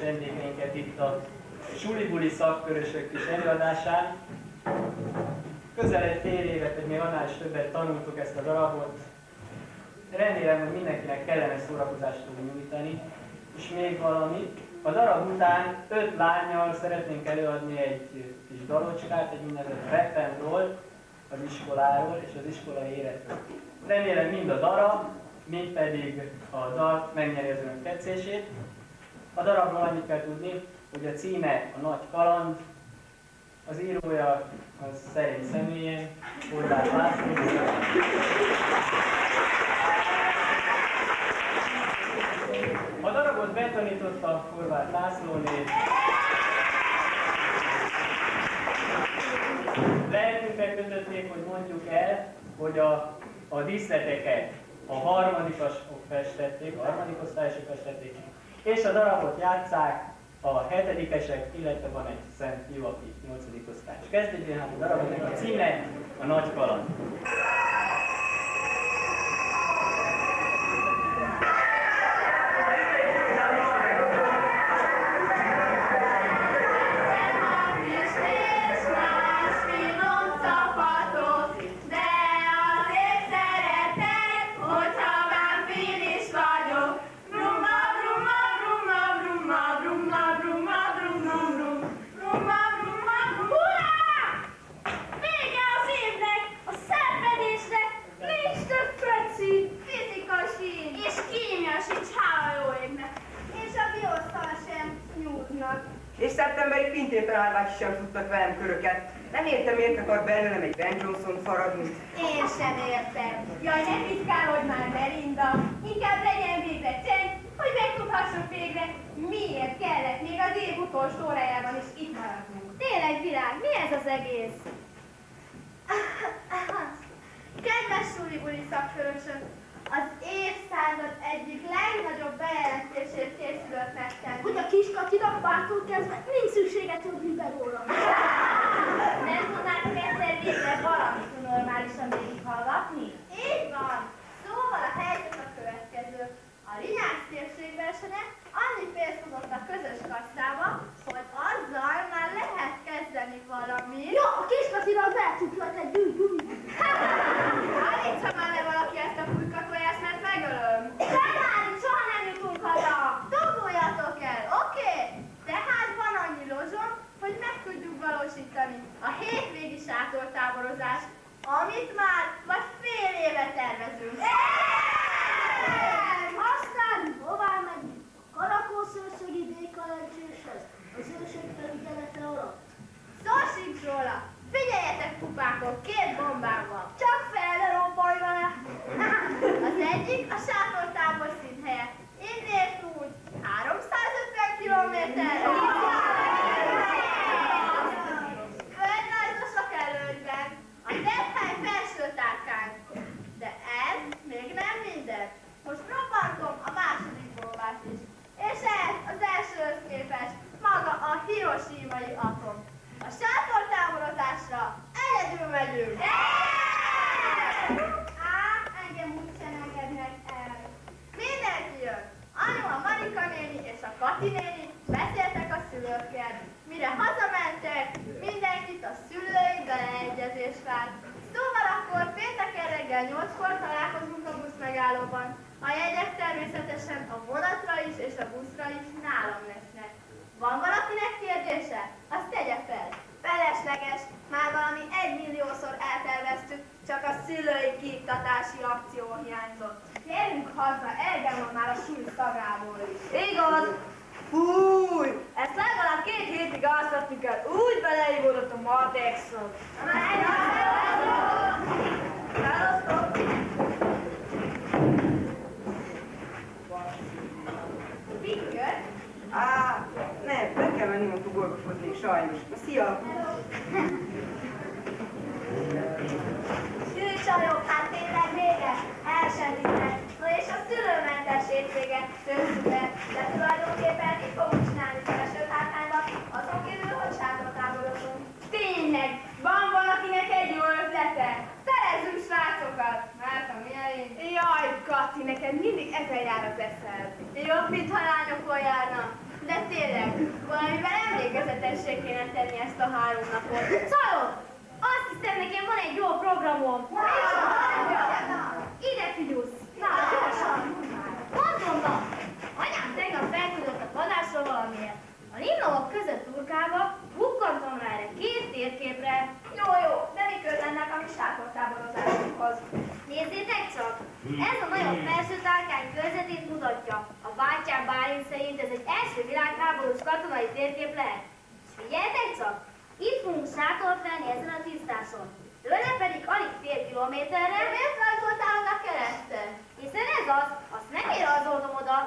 vendégeinket itt a Suli-buli szakkörösök kis előadásán. Közel egy fél évet, vagy még annál is többet tanultuk ezt a darabot. Remélem, hogy mindenkinek kellemes szórakozást tudunk nyújtani. És még valami, a darab után 5 lánnyal szeretnénk előadni egy kis dalocskát, egy úgynevezett repentról az iskoláról és az iskolai életről. Remélem mind a darab, mind pedig a dal megnyeri az önök tetszését. A darabról annyit kell tudni, hogy a címe a Nagy Kaland, az írója az szerény személyén, Horváth László. A darabot betanította Horváth Lászlóné. Lehetünk kötötték, hogy mondjuk el, hogy a díszleteket a harmadikosok festették, a harmadik osztályosok festették, és a darabot játsszák a 7-esek, illetve van egy szent fiú, aki 8. osztályos. Kezdődjön hát a darabnak a címe, a Nagy Kaland. És szeptemberi pinténtalálvást sem tudtak velem köröket. Nem értem, miért akar belőlem egy Ben Johnson faragni. Én sem értem. Jaj, ne piszkálodj már, Belinda. Inkább legyen végre csend, hogy megtudhassuk végre, miért kellett még az év utolsó órájában is itt maradnunk. Tényleg, Világ, mi ez az egész? Kedves Suli-buli szakkörösök, az évszázad egyik legnagyobb bejelentését készülött nektek. Hogy a kis Katinak pártól kezdve nincs szüksége tudni belőle. Nem tudnátok egyszer végre valamit normálisan végighallgatni? Így van! Szóval a helyzet a következő. A Rinyász térségversene annyi pénzt hozott a közös kasszába, hogy azzal már lehet kezdeni valamit. Ja, a kis Katinak beltüklet egy gyűjtőt. Állítsa már le valaki ezt a pulykatójást, mert megölöm. Felállj, soha nem jutunk haza. Dugoljatok el, oké? Tehát van annyi lozsom, hogy meg tudjuk valósítani a hétvégi sátortáborozást, amit már vagy fél éve tervezünk. Aztán hová megyünk? Karakószőrszögi békalencséshez, az ősök felügyelete alatt. Szó sincs róla! Figyeljetek, pupákok, 2 bombám van. Csak fel ne robbalj vele! Az egyik a sátortábor színhelye. Innét úgy 350 kilométerre. Földrajzos a Kellőnyben, a tetthely felső tárkán. De ez még nem minden. Most robbantom a második bombát is. És ez az elsőhöz képest maga a hiroshimai atom. A sátortáborozásra egyedül megyünk! Engem úgysem engednek el. Mindenki jön. Anyu, a Marika néni és a Kati néni beszéltek a szülőkkel. Mire hazamentek, mindenkit a szülői beleegyezés vár. Szóval akkor pénteken reggel 8-kor találkozunk a buszmegállóban. A jegyek természetesen a vonatra is és a buszra is nálam lesznek. Van valakinek kérdése? Azt tegye fel. Felesleges, már valami 1 milliószor elterveztük, csak a szülői kiiktatási akció hiányzott. Gyerünk haza, elegen van már a suli szagából is. Igaz? Fúj! Ezt legalább 2 hétig áztatni kell, úgy beleívódott a matexot. Sziasztok! Pikköt? Nem, meg kell menni, hogy tugorgosodnék, sajnos. Na, szia! Sűrcsajok, hát tényleg vége? Elsendítek. Na és a szülőmentes hétvéget tőzsület. De tulajdonképpen mit fogunk csinálni felsőtárkányban? Azon kívül, hogy sátortáborozunk. Tényleg, van valakinek egy jó ötlete? Szerezzünk srácokat! Mert a miénk. Jaj, Kati, neked mindig ezen jár az eszed. Jobb, mintha lányokon járna. De tényleg, tessék kéne tenni ezt a 3 napot. Szalon! Azt hiszem, nekem van egy jó programom. Ide figyelsz! Na, gyorsan! Mondom, na! Anyám tegnap felküldött a padásról valamiért. A limnovok között turkálva bukkantam rá erre 2 térképre. Jó, de mi köz ennek a mi sátortáborozásunkhoz? Nézzétek csak! Ez a nagyon felső tárkány körzetét mutatja. A bátyám Bálint szerint ez egy első világháborús katonai térkép lehet. És figyeljetek csak! Itt fogunk sátort venni ezen a tisztáson. Tőle pedig alig fél kilométerre. Miért rajzoltál oda keresztet? Hiszen ez az, azt nem én rajzoltam oda.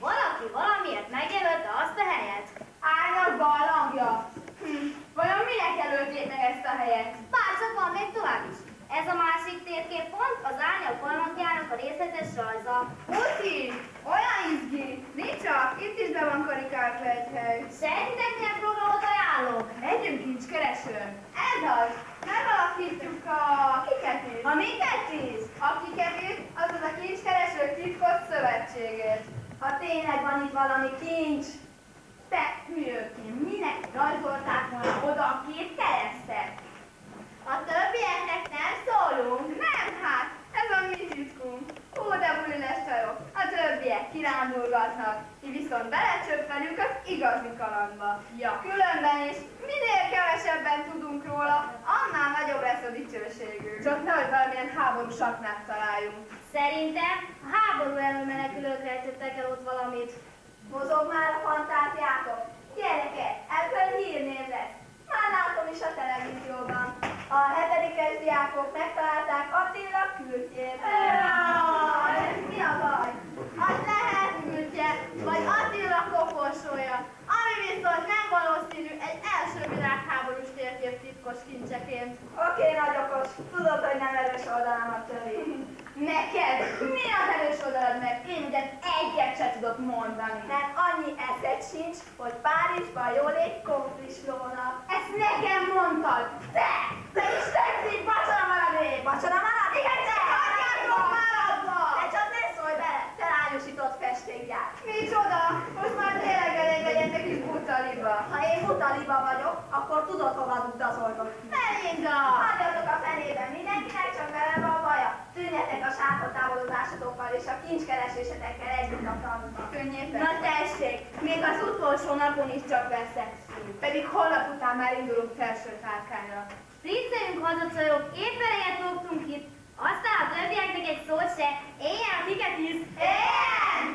Valaki valamiért megjelölte azt a helyet. Árnyak barlangja. Vajon minek jelölték meg ezt a helyet? Bárcsak van még tovább is. Ez a másik térkép pont az árnyak barlangjának a részletes rajza. Uti, olyan izgi. Nincs csak, itt is be van karikálva egy hely. Szerintetek milyen programot ajánlok? Megyünk kincskeresőn. Ez az. Megalakítjuk a kiketit. A minket is? A kiketit, azaz a kincskeresők titkos szövetségét. Ha tényleg van itt valami kincs. Te hülyőként, minek rajzolták volna oda a 2 keresztet? A többieknek nem szólunk. Nem, hát, ez a mi titkunk. Hú, de bűnös csajok, a többiek kirándulgatnak, mi viszont belecsöppenünk az igazi kalandba. Ja, különben is, minél kevesebben tudunk róla, annál nagyobb lesz a dicsőségünk. Csak nehogy valamilyen háborús aknát találjunk. Szerintem a háború elől menekülők rejtettek el ott valamit. Mozog már a fantáziátok. Gyerekek, ebből hírnév lesz. Már látom is a televízióban. A 7-es diákok megtalálták Attila kürtjét. Mi a baj? Az lehet kürtje, vagy Attila koporsója, ami viszont nem valószínű egy első világháborús térkép titkos kincseként. Oké, nagy okos. Tudod, hogy nem erős oldalamat töri. Neked? Mi az erős oldalad meg? Én ugye egyet se tudok mondani. Mert annyi eszed sincs, hogy Párizsban jól egy konflislónak. Ezt nekem mondtad! Te is tetszik, vacsora maradék! Vacsora marad? Igen, te! Hagyjátok már abba! De csak ne szólj bele, te lányosított festékgyár. Micsoda? Most már tényleg elég legyen te kis butaliba. Ha én butaliba vagyok, akkor tudod, hova utazoltok. Melinda! Hagyjatok a fenében, mindenkinek csak vele van baja. Tűnjetek a sátortávolodásatokkal és a kincskeresésetekkel együtt a francba. Könnyétek. Na tessék, még az utolsó napon is csak veszekszünk. Pedig holnap után már indulunk felső tárkányra. Spricceljünk haza, csajok, épp eleget lógtunk itt, aztán a többieknek egy szót se, éljen a tiket is! Éljen!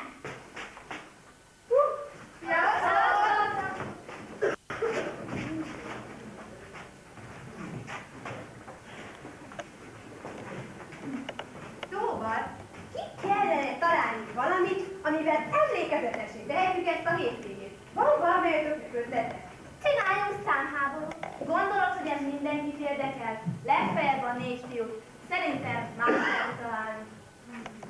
Szóval, ki kellene találni valamit, amivel emlékezetesé tehetjük ezt a hétvégét. Van valamelyetőknek ötlete? Csináljunk számháborút. Gondolod, hogy ez mindenkit érdekel? Legfeljebb a 4 fiú. Szerintem már kell találni.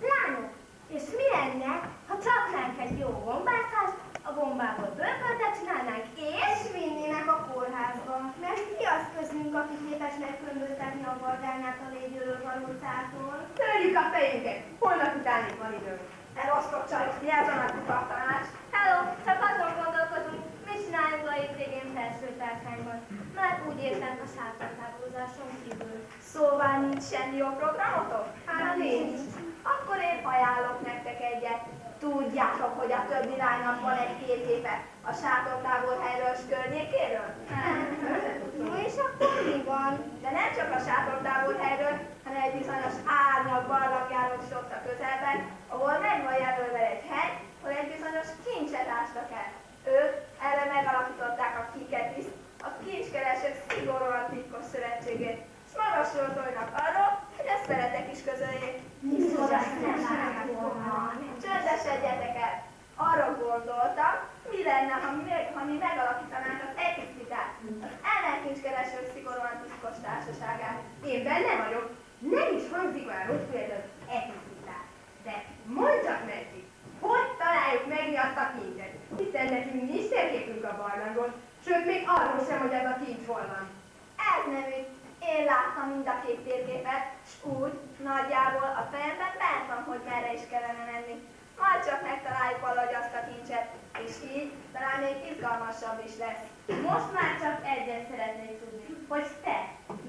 Lányok, és mi lenne, ha csapnánk egy jó bombáztást, a bombából bőrköltet csinálnánk, és vinnének a kórházba? Mert ki az közünk, aki képes megkülönböztetni a bardányát a légyőről való cától? Törjük a fejünket! Holnap utánig van időnk. Elosztok csajok, mi az a nagy tanács? Hello, csak azon gondolkozunk, mit csináljunk a hétvégén felső tárkányban. Mert úgy értem a sátortáborozáson kívül. Szóval nincs semmi jó programotok? Hát nincs. Akkor én ajánlok nektek egyet. Tudjátok, hogy a többi lánynak van egy képképe a sátortáborhelyről és környékéről? No és akkor mi van? De nem csak a sátortáborhelyről, hanem egy bizonyos árnyak barlangjáról is ott a közelben, ahol meg van jelölve egy hely, ahol egy bizonyos kincset ástak el. Ők erre megalapították a Kiketiszt, a kincskeresők szigorúan titkos szövetségét, és magasról szólnak arról, hogy ezt veletek is közöljék. Csöndesedjetek el! Arra gondoltam, mi lenne, ha mi megalakítanánk az Epicitát, az ellenkincskeresők szigorúan titkos társaságát. Én benne vagyok. Nem is hangzik már rosszul ez az epicitát. De mondd csak neki, hogy találjuk meg mi azt a kincset. Hiszen nekünk nincs térképünk a barlangon, sőt még arról sem, hogy ez a kincs hol van. Ez nem így. Én láttam mind a 2 térképet, s úgy nagyjából a fejemben bent van, hogy merre is kellene menni. Majd csak megtaláljuk valahogy azt a kincset. És így talán még izgalmasabb is lesz. Most már csak egyet szeretnék tudni, hogy te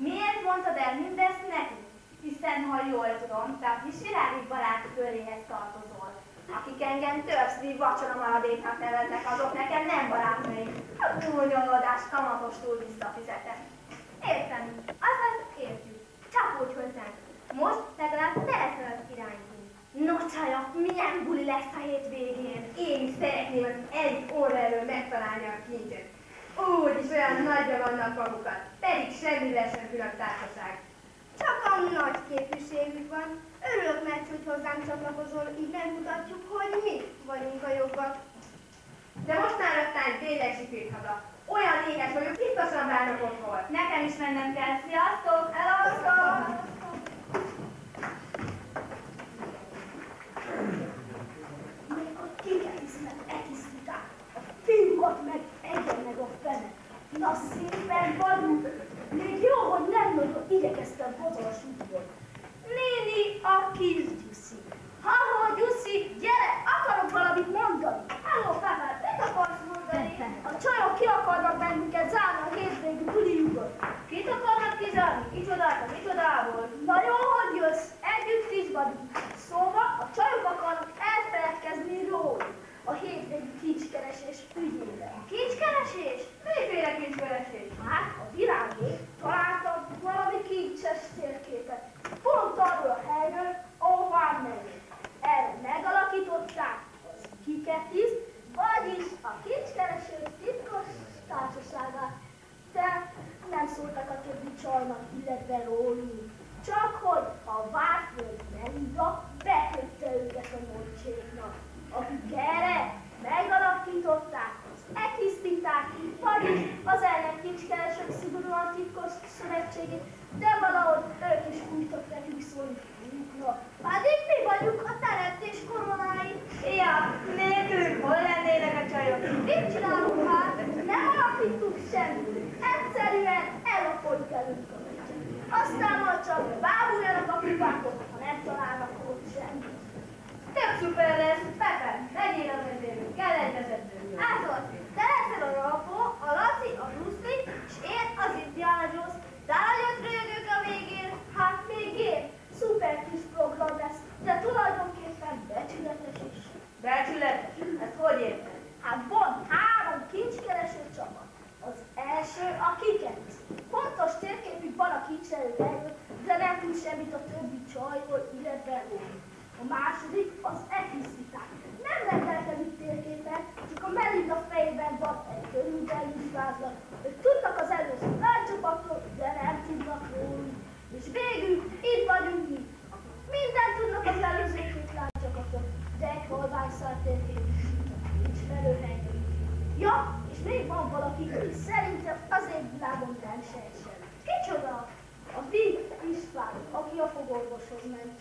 miért mondtad el mindezt nekünk? Hiszen, ha jól tudom, te a kis világi barát köréhez tartozol. Akik engem többszív vacsora maradéknak neveznek, azok nekem nem barátaim. A túlnyomódás kamatos túl visszafizetem. Értem, azaz értjük. Csapódj hozzánk. Most legalább te leszel az irányító. No csajok, milyen buli lesz a hétvégén? Én is szeretném az egy óra elől megtalálni a kincset. Úgyis olyan nagyra vannak magukat, pedig semmivel sem külön társaság. Csak a nagy képviségük van. Örülök, mert hogy hozzánk csatlakozol, így megmutatjuk, hogy mi vagyunk a jobbak. De most már aztán tényleg sikít haza. Olyan éhes vagyok, biztosan várnak ott volt. Nekem is mennem kell. Sziasztok! Elosztok! Még a kiegésznek egészíták, a fiúkat meg egyen meg a fene. Na szépen vagyunk, még jó, hogy nem nagyon igyekeztem hazalas útból. Néni a kis Gyuszi. Ha, Gyuszi, gyere, akarok valamit mondani. Hello, Fefer, mit akarsz mondani? A csajok ki akarnak bennünket zárni a hétvégi buliukon. Kit akarnak kizárni? Micsodából? Na jó, hogy jössz, együtt is vagyunk. Szóval a csajok akarnak elfeledkezni róluk a hétvégi kincskeresés ügyében. Kincskeresés? Miféle kincskeresés? Hát a világé találtak valami kincses térképet. Pont arról a helyről, ahová megyünk. Erre megalakították az Kiketis, vagyis a kincskereső titkos társaságát. De nem szóltak a többi csajnak, illetve rólunk. Csak hogy a Várföld Melinda bekötte őket a Moncséknak, akik erre megalakították az Ekisztitát, vagyis az ellenkincskeresők szigorúan titkos szövetségét, de valahogy ők is fújtak nekünk szólni útnak. Pedig mi vagyunk a teremtés koronái. Ja, nélkülük hol lennének a csajok? Mit csinálunk hát? Nem alakítunk semmit. Egyszerűen elapoljuk előtt a meccset. Aztán majd csak bábuljanak a kupákok, ha nem találnak ott semmit. Tök szuper lesz, Pepe, legyél a vezérünk, kell egy vezető. Ázor, te leszel a Rapó, a Laci, a Bruce Lee, és én az Indiana Jones. De nagyon rögök a végén. Hát még én, szuper kis program lesz, de tulajdonképpen becsületes is. Becsületes? Ezt hogy érted? Hát van 3 kincskereső csapat. Az első a Kiketis. Pontos térképük van a kincskelőhelyről, de nem tud semmit a többi csajról, illetve róla. A második az Ekisztiták. Nem rendelkezik térképen, csak a Melinda fejében van egy körülbelül vázlat. Ők tudnak az előző lánycsapatról, de nem tudnak rólunk. És végül itt vagyunk mi, akik mindent tudnak az előző 2 lánycsapatról, de egy halványszál térképük nincs felőhelyről. Ja, és még van valaki, aki szerintem az égvilágon nem sejt sem. Kicsoda? A Big István, aki a fogorvoshoz ment.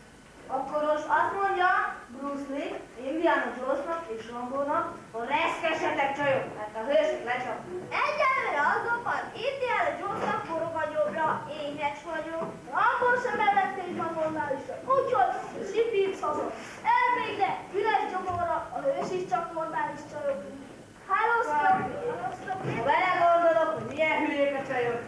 Akkor most azt mondja Bruce Lee, Indiana Jonesnak és Rambónak, hogy reszkesetek csajok, mert a hősök lecsapnak. Egyelőre azonban Indiana Jonesnak forog a jobbra, éhes vagyok. Rambó sem ellentétben normálisan, úgyhogy sipíts haza. Elvégre, üres gyomorra, a hős is csak normális csajok. Hálóztok! Ha belegondolok, hogy milyen hülyék a csajok.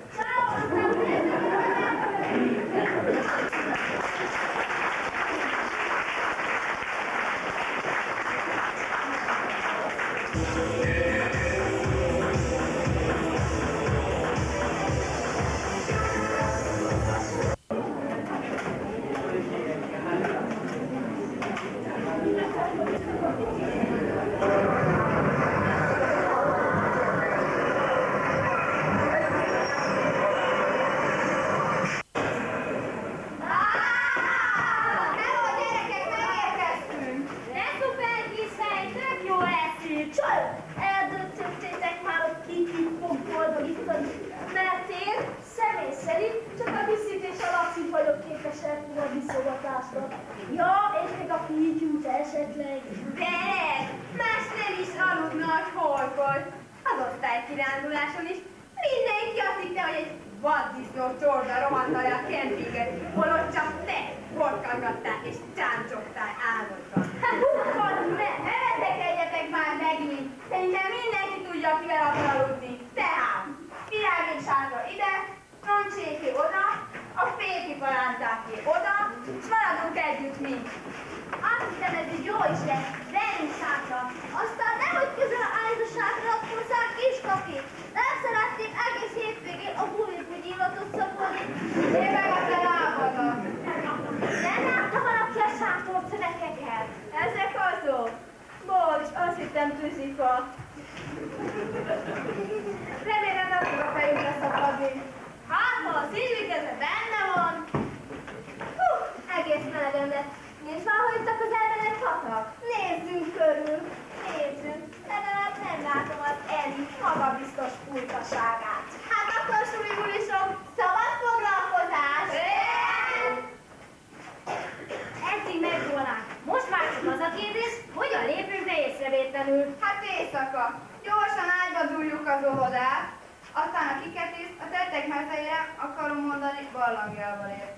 Ja, és még a fiút esetleg. De más nem is aludna, hogy holkod. Az osztálykiránduláson is mindenki azt hitte, hogy egy vaddisznó csorda rohantalja a kempinget, holott csak te horkangattál és csáncsogtál álmodban. Ne vetekedjetek már megint! Szerintem mindenki tudja, kivel akar aludni. Tehát, virágék sátra ide, roncséké oda, a férfi palántáké oda, és maradunk együtt mi. Azt hiszem, ez így jó is lesz. Venjünk sátra. Aztán nehogy közel állj a sátra, hozzá kis kakit. Nem szeretném egész hétvégén a bulit bugyílatot szabolni. Én meg a te lábadat. Nem látta valaki a sátorcenekeket? Ezek azok. Bocs, azt hittem tűzifa. Remélem nem fog a fejünkre szakadni. Hát, ha a szívükeze benne van. Hú, egész melegen lett. Nincs valahol itt a közelben egy patak? Nézzünk körül. Nézzünk. Legalább nem látom az Eli magabiztos pultaságát. Hát akkor sulibulisok, szabad foglalkozás! Eddig megvolnánk. Most már csak az a kérdés, hogyan lépünk be észrevétlenül. Hát éjszaka. Gyorsan ágyba dúljuk az óvodát, aztán a kiketiszt a tettek mezeire akarom mondani barlangjával ér.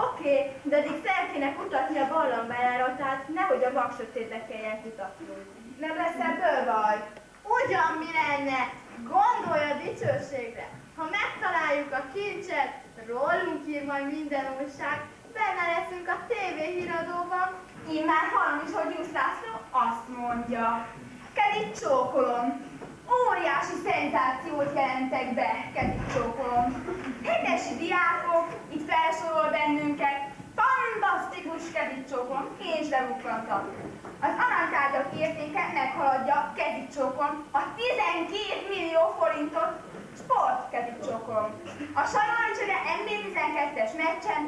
Oké, de addig fel kéne kutatni a barlangbejára, tehát nehogy a vaksötétnek kelljen kutatnunk. Nem lesz ebből baj. Ugyan mi lenne? Gondolj a dicsőségre! Ha megtaláljuk a kincset, rólunk ír majd minden újság, benne leszünk a tévéhíradóban. Én már hallom is, hogy Jusz László azt mondja. Kedit csókolom. Óriási szenzációt jelentek be, kedit csókolom. Hegyesi diákok, itt felsorol bennünket. Fantasztikus, kedit csókolom. Én is lebukkantam. Az aranytárgyak értéke meghaladja, kedit csókolom, a 12 millió forintot. Sport, kedit csókolom. A Saloncsere MB12-es meccsen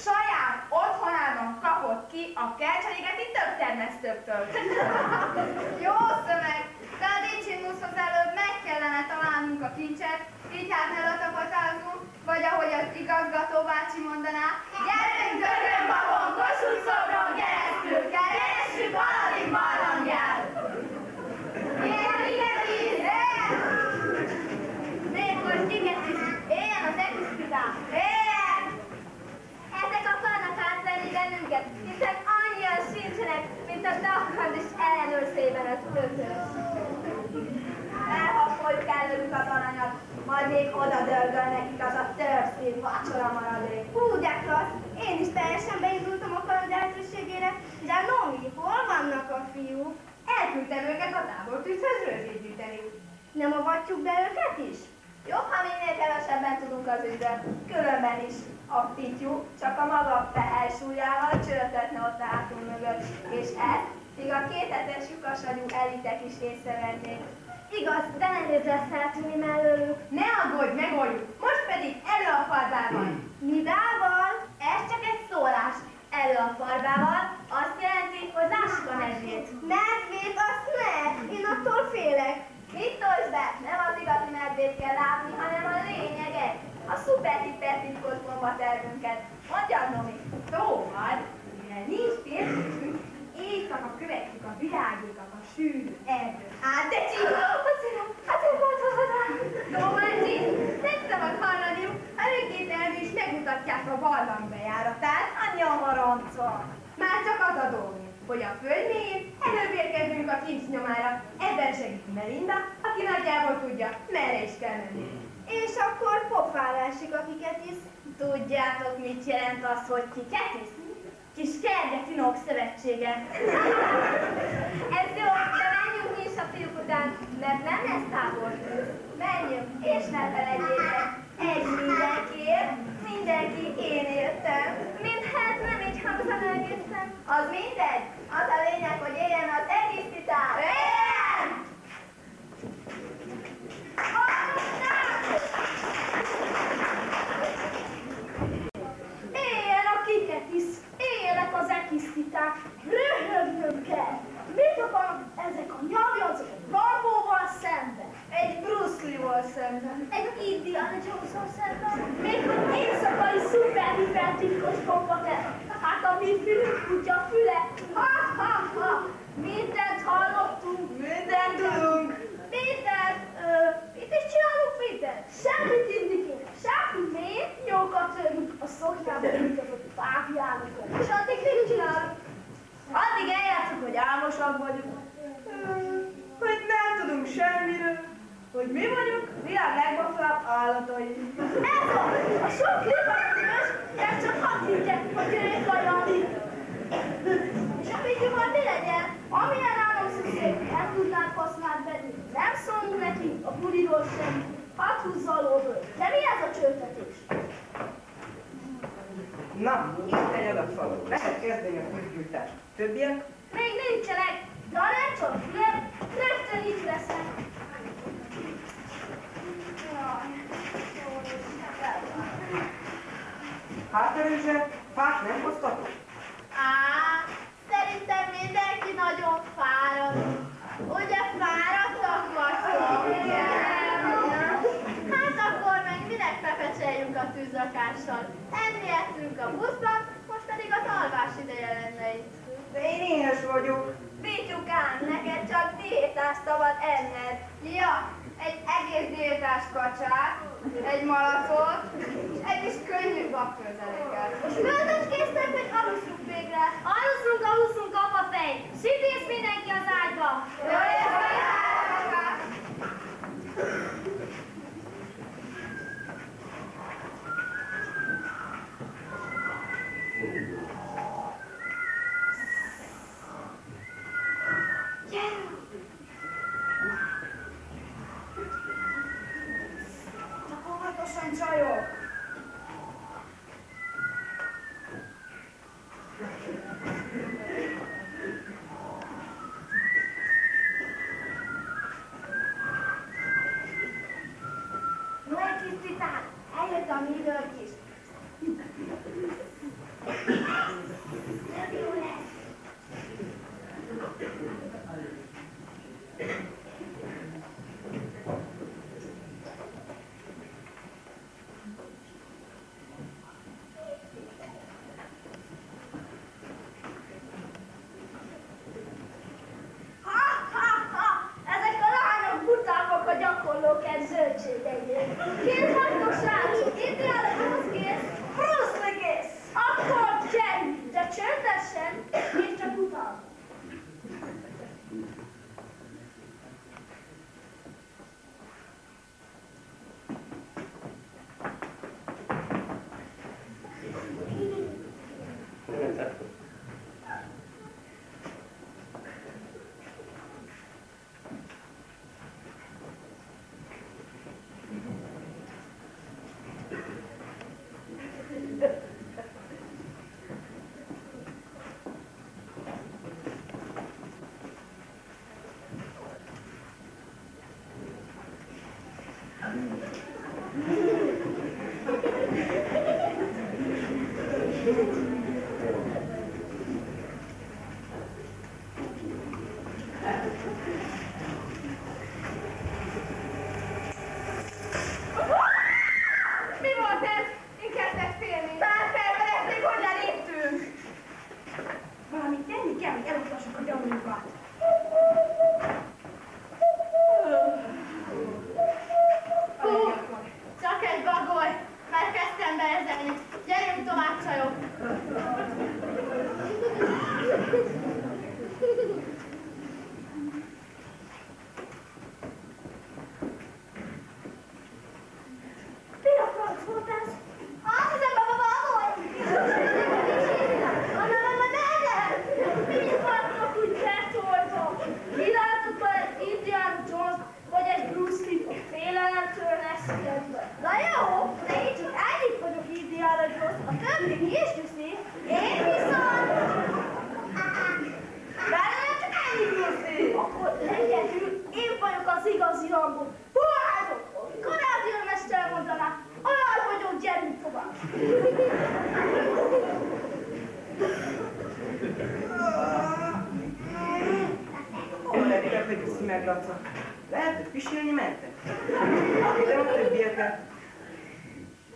saját otthonában kapott ki a Kelcserégeti többtermesztőktől. Jó szöveg, de a Dicsinuszhoz előbb meg kellene találnunk a kincset, így hát ne letapotázzunk, vagy ahogy az igazgató bácsi mondaná, gyerünk dögön babon, Kossuth szobron keresztül, keressük valami barlangját! Végül kigetis, éljen az ekusztikám! Ezek akarnak átvenni bennünket, hiszen annyian sincsenek, mint a Dakkandis ellenőrzében az ötös. Elhapoljuk előlük az aranyat, majd még oda dörgöl nekik az a törszín vacsora maradék. Hú, de klassz! Én is teljesen beindultam a kaland elsőségére, de Nomi, hol vannak a fiúk? Elküldtem őket a tábortűzhöz rövid gyűjteni. Nem avatjuk be őket is? Jobb, ha minél kevesebben tudunk az ügyről. Különben is a pityú csak a maga fehelsúlyával csörtetne ott a hátunk mögött, és ezt még a 2 hetes lyukasagyú elitek is észrevennék. Igaz, de nehéz lesz eltűnni mellőlük. Ne aggódj, megoldjuk! Most pedig elő a farbával! Mivel? Ez csak egy szólás. Elő a farbával azt jelenti, hogy lássuk a medvét. Medvét? Azt ne! Én attól félek. Mit tolsz be? Nem az igazi medvét kell látni, hanem a lényeget. A szuper-hiper titkos bombatervünket. Mondjad, Nomi! Szóval, mivel nincs pénzünk, éjszaka követjük a virágékat a sűrű erdőt. Hát de csinálom! Hát volt hozzá! Dományi, nem szabad hallaniuk, a rögételmű is megmutatják a barlangbejáratát, A nyomoronca! már csak az a dolgunk, hogy a föld mélyén előbb érkezünk a kincs nyomára. Ebben segít Melinda, aki nagyjából tudja, merre is kell menni. És akkor pofára esik a kiketis. Tudjátok, mit jelent az, hogy kiketis? Kis kergetinok szövetsége. Ez jó, de menjünk mi is a fiúk után, mert nem lesz tábortűz. Menjünk, és ne felejtjétek, egy mindenkiért, mindenki én értem. Mindház nem így hangzana egészen. Az mindegy, az a lényeg, hogy éljen az egész titán. Éljen! Éljen a kiketis, éljenek az ekisztiták, röhögnöm kell. Mit akarnak ezek a nyavjazok Bambóval szemben? Egy Bruce Lee-val szemben. Egy Indiana Jones-val szemben? Még az éjszakai szuper-hiper titkos kombater. Hát a mi fülünk kutya füle. Ha-ha-ha! Mindent hallottunk. Mindent tudunk. Péter, mit is csinálunk, Péter? Semmit indikén. Semmit. Mi? Jókat törünk a szoknyába ültetett fákjánokat. És addig mit csinálunk? Addig eljátszunk, hogy álmosak vagyunk. Hogy nem tudunk állataim. Ez a sok libabős, ez csak hat hívják, hogy jöjjön kajálni. És a figyelmet mi legyen? Amilyen államszükség el tudnánk használni venni. Nem szólunk neki a buliról sem. Hadd húzza a lóből. De mi ez a csőtetés? Na, itt egy adatfal. Lehet kezdeni a tűzgyújtást. Többiek? Még nincsenek, de ha nem csak fülem, rögtön itt leszek. Hátterőzse, fát nem hoztatok? Szerintem mindenki nagyon fáradt. Ugye fáradtak vagytok? Hát akkor meg minek pepecseljünk a tűzrakással? Enni ettünk a buszban, most pedig az alvás ideje lenne itt. De én éhes vagyok. Vityukám, neked csak diétás szabad enned. Ja, egy egész diétás kacsát, egy malacot, és egy kis könnyű vakfőzeléket. Most földet késztek, hogy alusszunk végre. Alusszunk, apa fej. Szipész mindenki az ágyba. Óvatosan, csajok! No, egy kis titán, eljött a mi időnk is. Tök jó lesz. Ezek a lányok butábbak a gyakorlók zöldségeiért. Kész vagytok, srácok? Itt járok, kész? Bruce kész! Akkor gyerünk, de csöndesen, és csak utána. Mi volt ez? Én kezdett félni. Felfelvedezték, hogy leléptünk. Valamit tenni kell, hogy elutassuk a gyanúkat. Csak egy bagoly, már kezdtem beezelni. Gyerünk tovább, csajok! Mi a franc volt ez? Az a bagoly! Mit vannak úgy betolva? Kilátod már egy Indiana Jones, vagy egy Bruce Lee, a félelemtől lesz kedve. Na jó, de én csak egyik vagyok Indiana Jones, a többi is viszi. Én viszont... Benne csak ennyi Bruce. Akkor legyen én vagyok az igazi Rambo. Boházok! Korábbi mester mondaná, olyan vagyok, gyerünk tovább. Hol lettek, hogy viszi meg, Laca? Lehet, hogy pisilni mentek? De a többieket.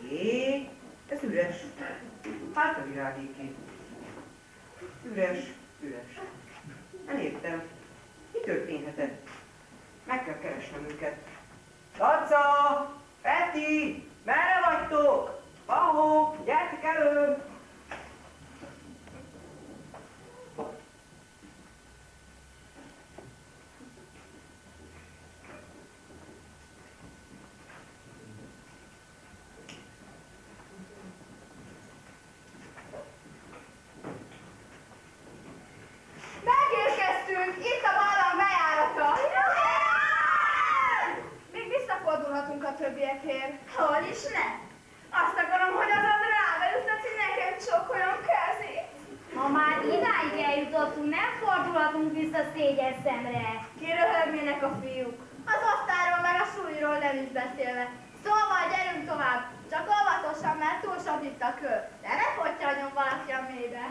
Jé, ez üres. Hát a virágéké. Üres, üres. Nem értem. Mi történhetett? Meg kell keresnem őket. Laca! Peti! Merre vagytok? Ahó, gyertek elő! fordulhatunk a többiekért. Hol is ne? Azt akarom, hogy az a drága jutott, hogy nekem csokoljon kezét. Ha már idáig eljutottunk, nem fordulhatunk vissza szégyen szemre. Kiröhögnének a fiúk. Az osztályról meg a suliról nem is beszélve. Szóval gyerünk tovább, csak óvatosan, mert túl sok itt a kör. De ne fottyanjon valaki a mélybe.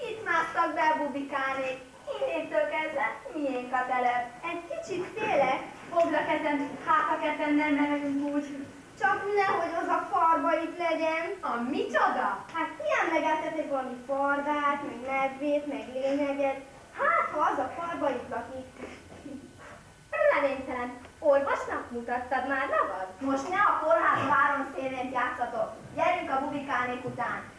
Itt másztak be a bubikánék. Innétől kezdve miénk a telep. Egy kicsit félek, foglak ezen, hát a ketten nem megyünk úgy. Csak nehogy az a farba itt legyen. A micsoda? Hát ti emlegettetek valami farbát, meg medvét, meg lényeget. Hát, ha az a farba itt lakik. Reménytelen. Orvosnak mutattad már magad? Most ne a kórház váron szélén játszatok. Gyerünk a bubikánék után.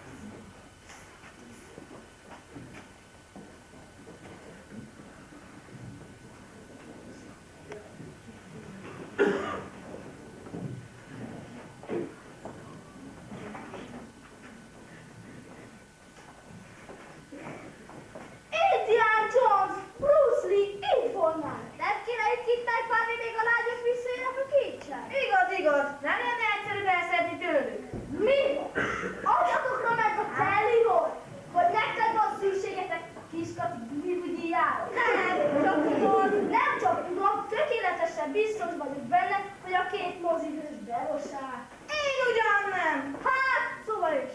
Indiana Jones, Bruce Lee, itt volnál. Nem kéne itt itt megvárni, még a lányok visszajönnek a kétsel? Igaz, nem lenne egyszerű elszedni tőlük. Mi? Adjatokra meg a celliról, hogy nektek van szükségetek kiskati bibigyiára. Nem csak tudom, tökéletesen biztos vagyok benne, hogy a két mozidős berosák. Én ugyan nem. Hát, szóval is.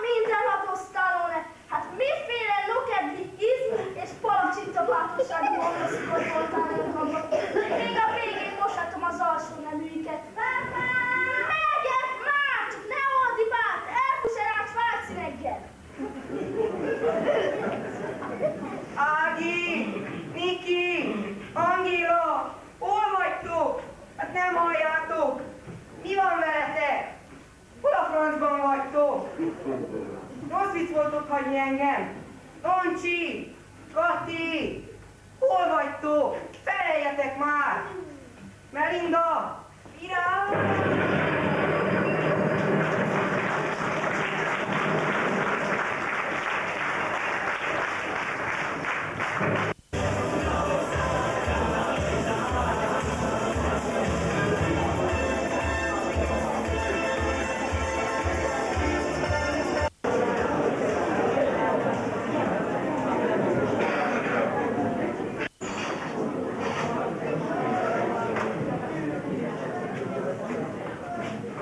Mindennatos Stallone, hát miféle lokedli izmi és palacsintapártosságú orvoszikot voltál önmagad. Még a végén mosatom az alsó neműiket. Megyek már, csak ne ordibált, elpuserát Schwarzenegger. Ági! Niki! Angéla! Hol vagytok? Hát nem halljátok? Mi van veletek? Hol a francban vagytok? Rossz vicc voltok hagyni engem? Roncsi! Kati! Hol vagytok? Feleljetek már! Melinda! Irán!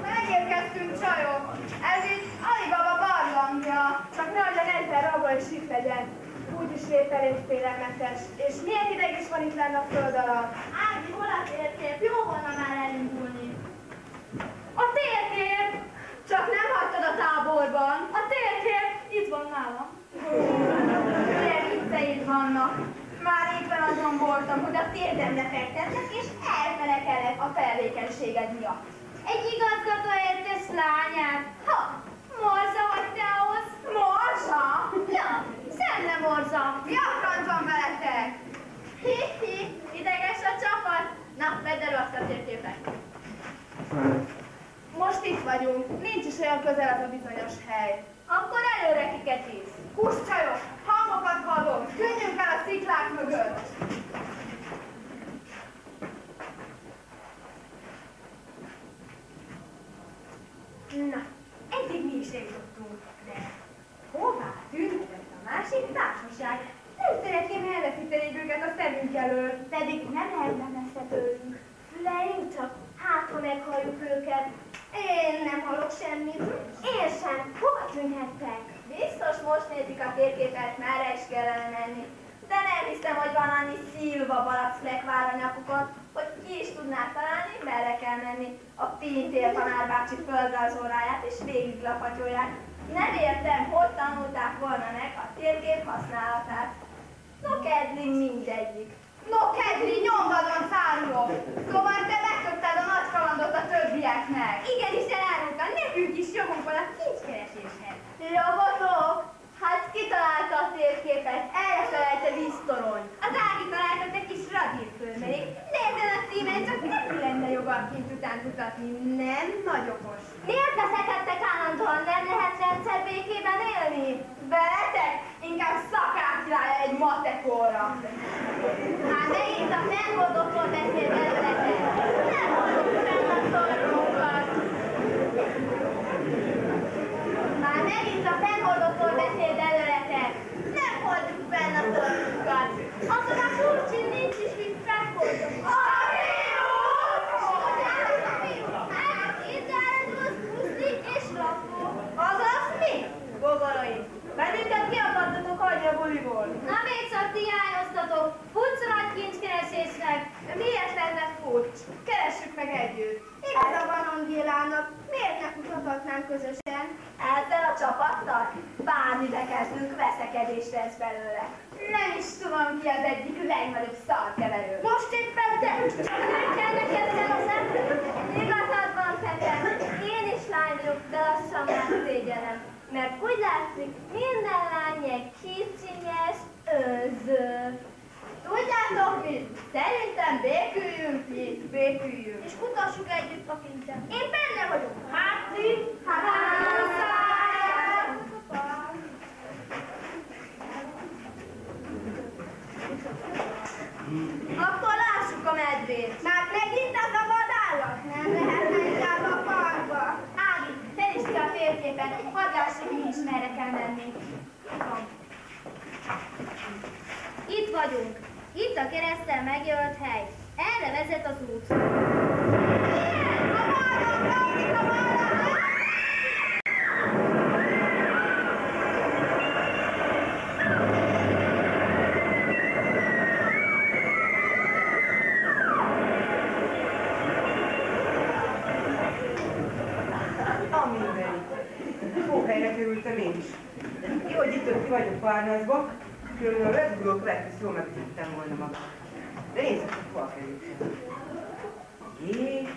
Megérkeztünk, csajok. Ez itt Alibaba barlangja. Csak nehogy a 40 rabra is itt legyen. Úgyis vételén félelmetes. És milyen hideg is van itt lenne a föld alatt. Ági, hol a térkép? Jó volna már elindulni. A térkép! Csak nem hagytad a táborban. A térkép itt van nálam. Milyen vicceid vannak. Már éppen azon voltam, hogy a térdemre fektetnek, és elfelekelek a tevékenységed miatt. Egy igazgató értes lányát. Ha, morza vagy te ahhoz? Morsa? Ja, szemle morza. Mi a franc van veletek? Hi-hi, ideges a csapat. Na, vedd elő azt a térképet. Most itt vagyunk. Nincs is olyan közel az a bizonyos hely. Akkor előre kiket is. Húsz, csajok! Hangokat hallok! Tűnjünk el a sziklák mögött! Na, eddig mi is eljutottunk, de hová tűnhetett a másik társaság? Nem szeretném elveszíteni őket a szemünk elől. Pedig nem lehetne messze tőlünk. Lejjünk csak, hát ha meghalljuk őket. Én nem hallok semmit. Én sem. Hova tűnhettek? Biztos most nézik a térképet, merre is kellene menni. De nem hiszem, hogy van annyi szilva balac lekvár a nyakukon, hogy ki is tudnák találni, merre kell menni. A Pintér tanárbácsi földrajzóráját és végig lapatyolják. Nem értem, hogy tanulták volna meg a térkép használatát. No, kedli mindegyik. No, kedvi, nyomvadon szárulok! Szóval te megköpted a nagy kalandot a többieknek! Igenis elárulta, nekünk is jogunk van a kincskereséshez. Jogotok? Hát ki találta a térképet? Erre felelte víztorony. Az Ági találtat egy kis radírkő kint után kutatni nem nagy okos. Miért veszekedtek állandóan? Nem lehet rendszer békében élni? Veletek? Inkább Szakák királya egy matekóra. Már megint a fennhordótól beszél belőletek. Nem halljuk fenn a szorunkat. Már megint a fennhordótól beszél belőletek. Nem hordjuk fenn a szorunkat. Azon a furcsin nincs is mit fennhordok. Itt áll egy rossz puszti és rakó. Azaz mi? Bogarai. Bennünket ki akartatok hagyni a buliból? Na még csak ti hiányoztatok. Futsz nagy kincskeresésnek. Miért lenne furcs? Keressük meg együtt. Igaza van Angélának, miért ne futhatnánk közösen? Ezzel a csapattal? Bármibe kezdünk, veszekedés lesz belőle. Nem is tudom, ki az egyik legnagyobb szarkeverő. Most éppen te! Nem kell neked el az ember. Igazad van, Pepe. Én is lány vagyok, de lassan már szégyenem. Mert úgy látszik, minden lány egy kicsinyes őző. Tudjátok mit? Szerintem béküljünk itt, béküljünk. És kutassuk együtt a kincsen. Én benne vagyok. Hát ti? Akkor lássuk a medvét. Már megint az a vadállat? Nem lehetne inkább a parkba. Ági, felisd ki a térképen, hadd lássuk, mi is merre kell menni. Itt vagyunk. Itt a kereszttel megjelölt hely. Erre vezet az út. A mindenit. Jó helyre kerültem én is. Jó, hogy itt ki vagyok párnázva, különben a Red Bullok lehet, jól megütöttem volna magam. De nézzük, hogy hol kerültem. Jé,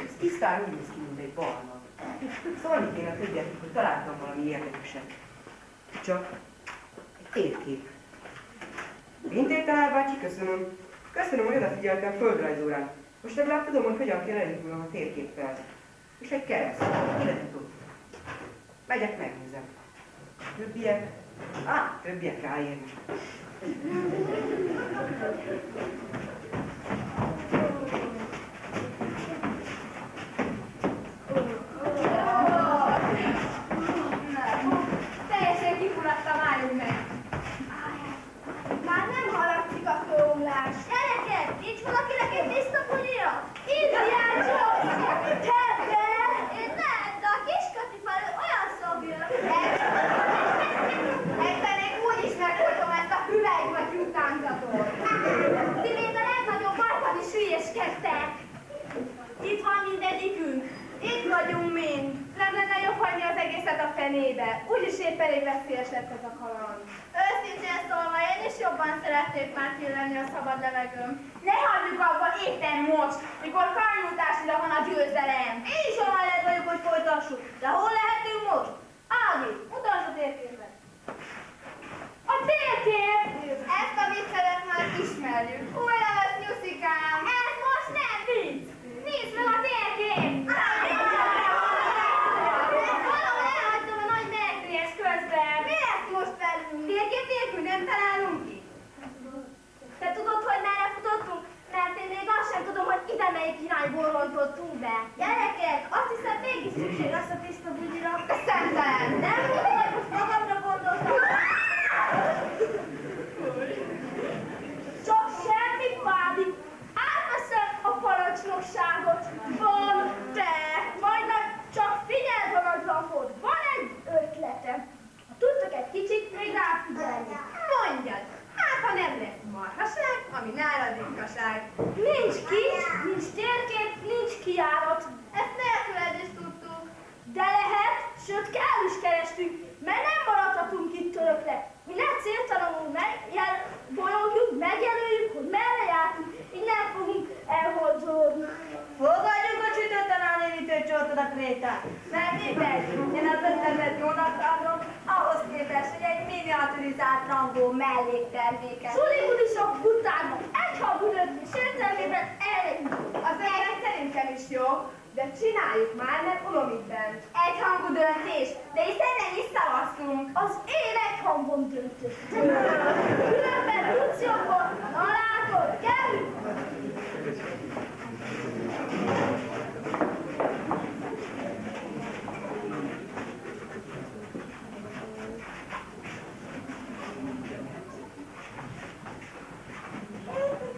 ez tisztán úgy néz ki, mint egy barna. Szólni kéne a többieknek, hogy találtam valami érdekeset. Csak egy térkép. Vintél bácsi, köszönöm. Köszönöm, hogy odafigyeltem földrajzórán. Most legalább tudom, hogy hogyan kell elindulnom a térképpel. És egy kereszt. Illetve tud. Megyek, megnézem. Többiek? Többiek ráérnek. Teljesen kifuradtam, álljunk meg. Már nem hallatszik a kőomlás. Gyerekek, nincs valakinek egy tiszta pulia? Indiáncsok! Pepe! Én nem, de a kiskati felől olyan szob jön. Egyszer még úgy is megfolytom ezt a hüvelyk vagy utánzatot. Ti még a legnagyobb bajban is hülyeskedtek. Itt van mindegyikünk. Itt vagyunk mind. Nem lenne jobb hagyni az egészet a fenébe. Úgyis épp elég veszélyes lett ez a kaland. Őszintén szólva, én is jobban szeretnék már kilenni a szabad levegőm. Ne hagyjuk abba éppen most, mikor karnyújtásra van a győzelem. Én is amellett vagyok, hogy folytassuk. De hol lehetünk most? Ági, mutasd a térképet. A térkép! Ezt a viccelet már ismerjük. Újra lesz nyuszikám. Ez most nem vicc! Nézd meg a térkép! Valahol elhagytam a nagy megtérés közben. Mi lesz most velünk? Térkép nélkül nem találunk ki. Te tudod, hogy merre futottunk? Mert én még azt sem tudom, hogy ide melyik irányból rontottunk be. Gyerekek, azt hiszem mégis szükség lesz a tiszta bugyira. Szemtelen! Nem tudom, hogy most magamra gondoltam. Csak semmi pádi. Átveszem a parancsnokságot. Van te! Majd meg csak figyeld a nagy lapot. Van egy ötletem. Ha tudtok egy kicsit még ráfigyelni. Mondjad! Hát, ha nem lesz marhaság, ami nálad ritkaság. Nincs kincs, nincs térkép, nincs kijárat. Ezt nélküled is tudtuk. De lehet, sőt kell is kerestünk, mert nem maradhatunk itt örökre. Mi nem céltalanul bolyogjuk, megjelöljük, hogy merre jártunk, így nem fogunk elhozzolódni. Fogadjuk a csütörtön a névítő csótod a krétát. Mert mindegy, én az ötletet jónak tartom, ahhoz képest, hogy egy miniaturizált rangó mellékterméket. Suli-bulisok utána, egy habulőt és értelmében elég. Az egyet szerintem is is jó, de csináljuk már, mert unom itt bent. Egyhangú döntés, de hiszen nem is szavaztunk. Az én egy hangon döntöttem. Különben tudsz jobban, na látod, kell?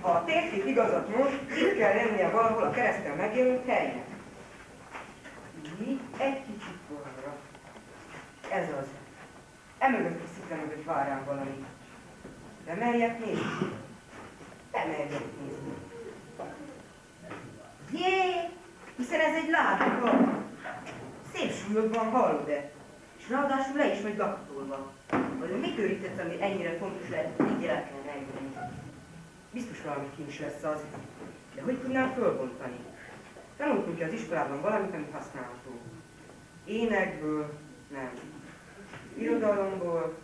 Ha a térkép igazat mond, itt kell lennie valahol a kereszten megjelölt helynek. Így egy kicsit balra. Ez az. Emögött a szikla mögött vár rám valami. De merjek nézni? De merjek nézni. Jé! Hiszen ez egy látka. Szép súlyokban hallod-e? És ráadásul le is vagy lakatolva. Vagy mit őrített, ami ennyire fontos lehet, hogy így el kell rejteni? Biztos valami kincs lesz az. De hogy tudnám fölbontani? Tanultunk ki az iskolában valamit, amit használható. Énekből nem. Irodalomból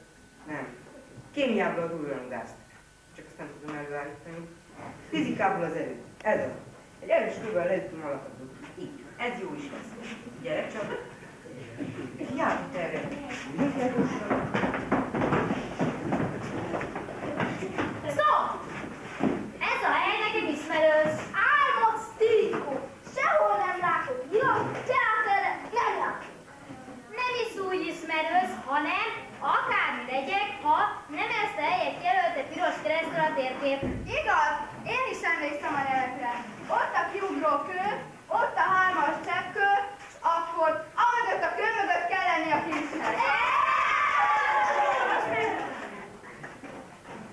nem. Kémiából az újrangázt. Csak azt nem tudom előállítani. Fizikából az erő. Ez az. Egy erős kővel leütöm a lakatot. Így. Ez jó is lesz. Gyere csak. Járj itt erre. Stop! Ez a hely nekem ismerős. Álmodsz, Tirikó. Sehol nem látok nyilat, teáterre nem látok. Nem is úgy ismerős, hanem akármi legyek, ha nem ezt a helyet jelölte piros keresztül a térkép. Igaz, én is emlékszem a nevekre. Ott a kiugrókő, ott a 3-as cseppkő, és akkor amögött a kő mögött kell lenni a kincsnek.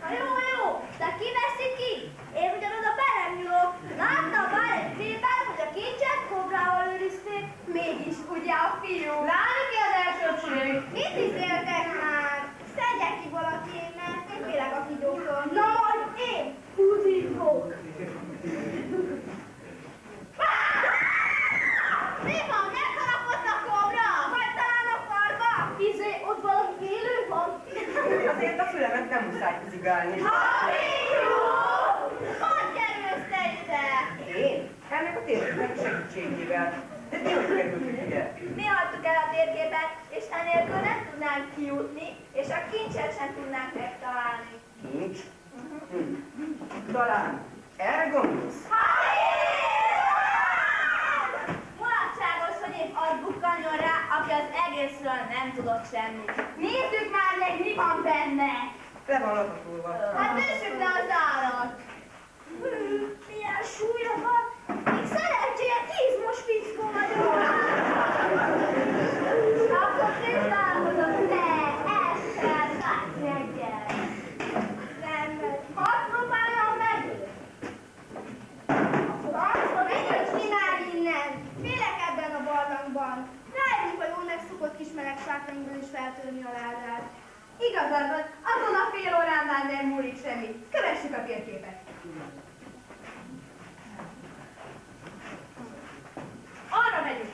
Na jó, de ki veszi ki? Én ugyanoda belemnyúlok. Láttam már egy filmben, hogy a kincset kobrával őrizték. Mégis ugye a fiú. Látni ki az elsőség. Mit izéltek már? Szedjek ki valaki, mert én félek a figyóktól. Na majd én húzítok. Mi van? Megharapott a kobra? Vagy talán a farka? Ott valami élő van. Azért a fülemet nem muszáj kizigálni. Hogy kerülsz te ide? Én? Ennek a térképnek segítségével. De ti hogy kerültünk ide? Mi hagytuk el a térképet, és enélkül nem tudnánk kijutni, és a kincset sem tudnánk megtalálni. Nincs. Talán. Erre gondolsz? Mulatságos, hogy épp az bukkanjon rá, aki az egészről nem tudott semmit. Nézzük már meg, mi van benne. Le van lakatolva. Hát nézzük le az árat. Milyen súlya van. Még szerencsére izmos fickó vagyok. Akkor tisztálkodott, ne, ezt kell látni egyet. Rendben. Hadd próbáljam meg. Akkor menjünk csinálj innen. Félek ebben a barlangban. Rájönjük a jól megszokott kis meleg sátrainkból is feltörni a ládát. Igazad van, azon a fél órán már nem múlik semmi. Kövessük a térképet. Arra megyünk.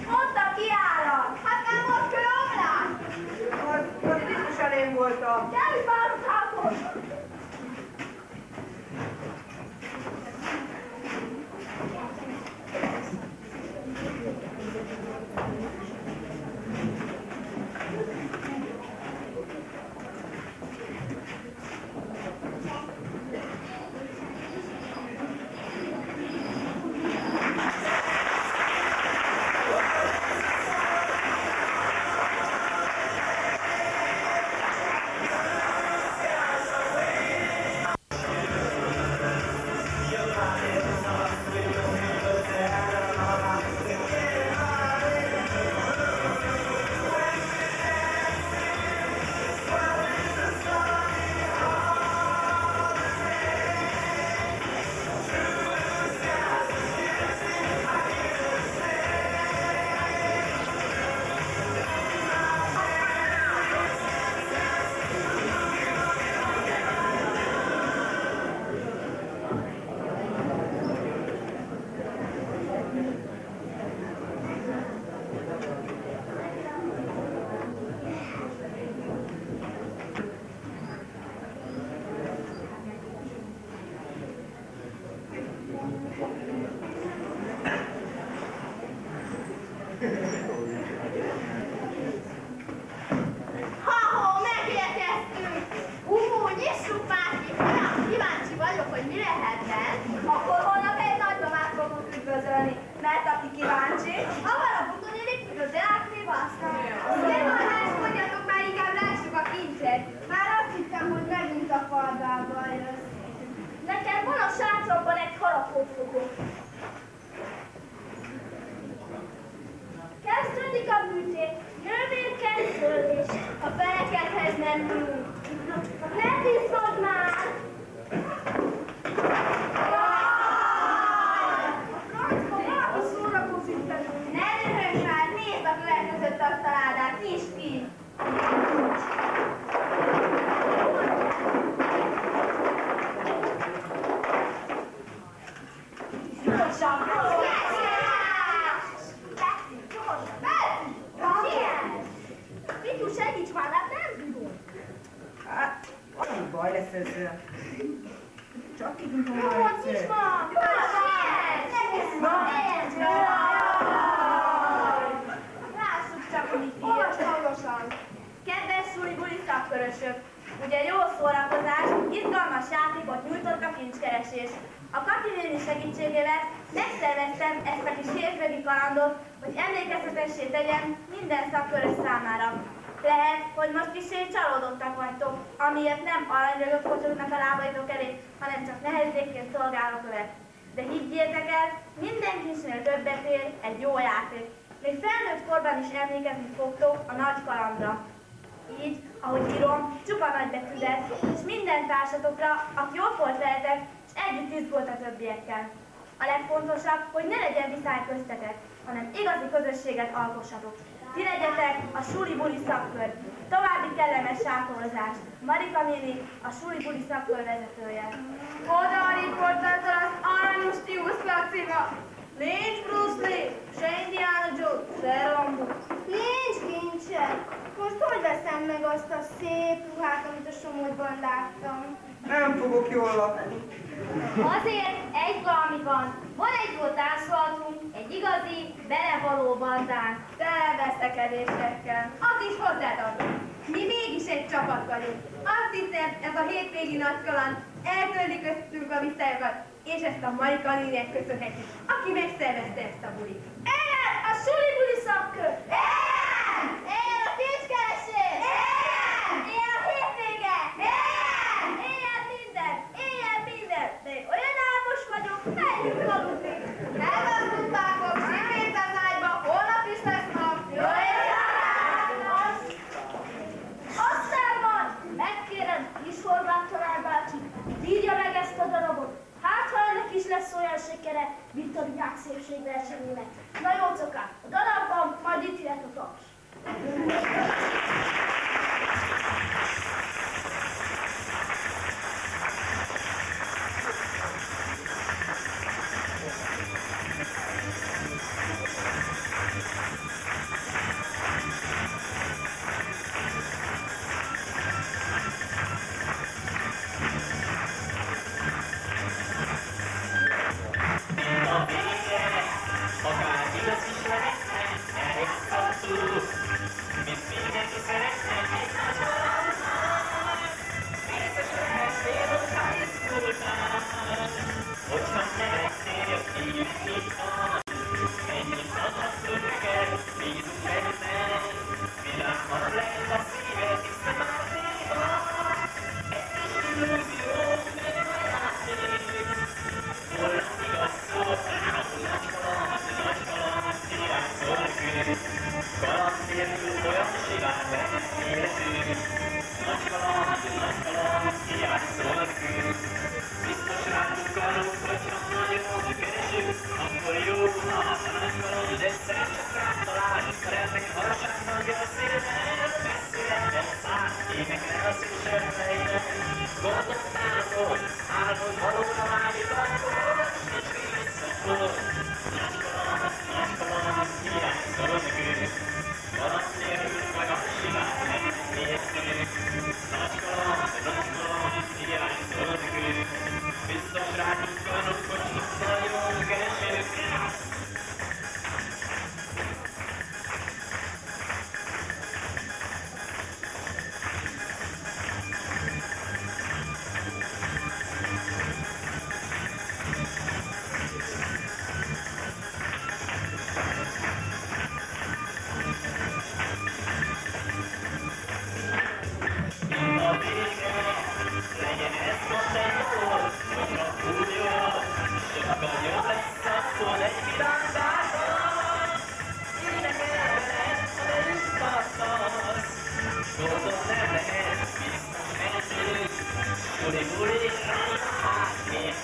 Ott a kiállat. Hát nem ott kőomlás. Ha-ho, megérkeztünk! Nyissuk már ki! Olyan kíváncsi vagyok, hogy mi lehet bent. Akkor holnap egy nagymamát fogunk üdvözölni, mert aki kíváncsi, abban a butonélik, hogy a deákné basznak. Szélvallás, mondjatok már, inkább lássuk a kincset. Már azt hittem, hogy megint a fardával jössz. Nekem van a sátromban egy harapófogó. Kezdődik a műtét, nővérkeztődés, A fenekedhez nem nyúl. ne tisztod már! Valaki szórakozik velünk. Ne röhögj már, nézd a kövek között azt a ládát, nyisd ki! Gyorsan! Figyú, segíts már, hát nem bírom! Hát, annyi baj lesz ezzel. Csak kinyitva Jó, már nyisd egyszer. már! Lássuk csak, hogy mit ír. Olvasd hangosan. Kedves suli-buli szakkörösök! Ugye jó szórakozás, izgalmas játékot nyújtott a kincskeresés. A Kati néni segítségével megszerveztem ezt a kis hétvégi kalandot, hogy emlékezetessé tegyem minden szakkörös számára. Lehet, hogy most kissé csalódottak vagytok, amiért nem aranyrögök kocsognak a lábaitok elé, hanem csak nehezékként szolgál a követ. De higgyétek el, minden kisnél többet ér egy jó játék. Még felnőtt korban is emlékezni fogtok a nagy kalandra. Így, ahogy írom, csupa nagybetűvel, és minden társatokra, aki ott volt veletek, és együtt izgult a többiekkel. A legfontosabb, hogy ne legyen viszály köztetek, hanem igazi közösséget alkossatok. Ti legyetek a suli-buli szakkör. További kellemes sátorozást. Marika néni, a suli-buli szakkör vezetője. Oda a riportától az aranyos Tiusz Lacima. Nincs Bruce Lee, se Indiana Jones, se Rambo. Nincs kincse. Most hogy veszem meg azt a szép ruhát, amit a Somogyban láttam? Nem fogok jól lakni. Azért egy valami van. Van egy jó társadalmunk, egy igazi, belevaló bandánk. Tele veszekedésekkel. Az is hozzátartozik. Mi mégis egy csapat vagyunk. Azt hiszem, ez a hétvégi nagy kaland eltörli köztünk a viszályokat, és ezt a Marika néninek köszönhetjük, aki megszervezte ezt a bulit. Éjjel a suli-buli szakkör! Éjjel! Éjjel a kincskeresés! Éjjel! Éjjel a hétvége! Éjjel! Éjjel minden! Éjjel minden! De én olyan álmos vagyok, menjünk aludni! Nem aludtátok, sipét az ágyba, holnap is lesz nap! Jó éjszakát! Aztán van! Megkérem, kis Horváth Tanár bácsi, írja meg ezt a darabot. Hát, ha ennek is lesz olyan sikere, mint a virág szépségversenyének. Na jó, cokák, a darabban majd itt jöhet a taps.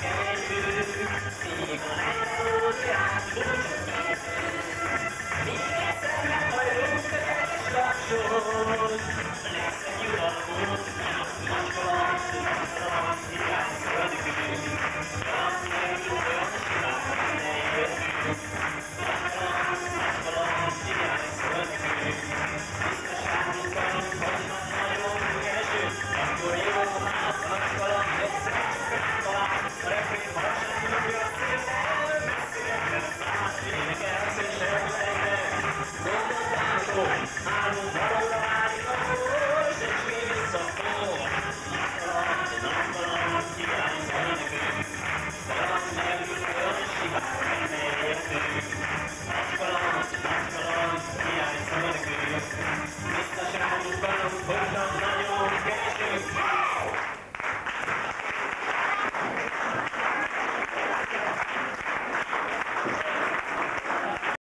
Még a legjobb rá,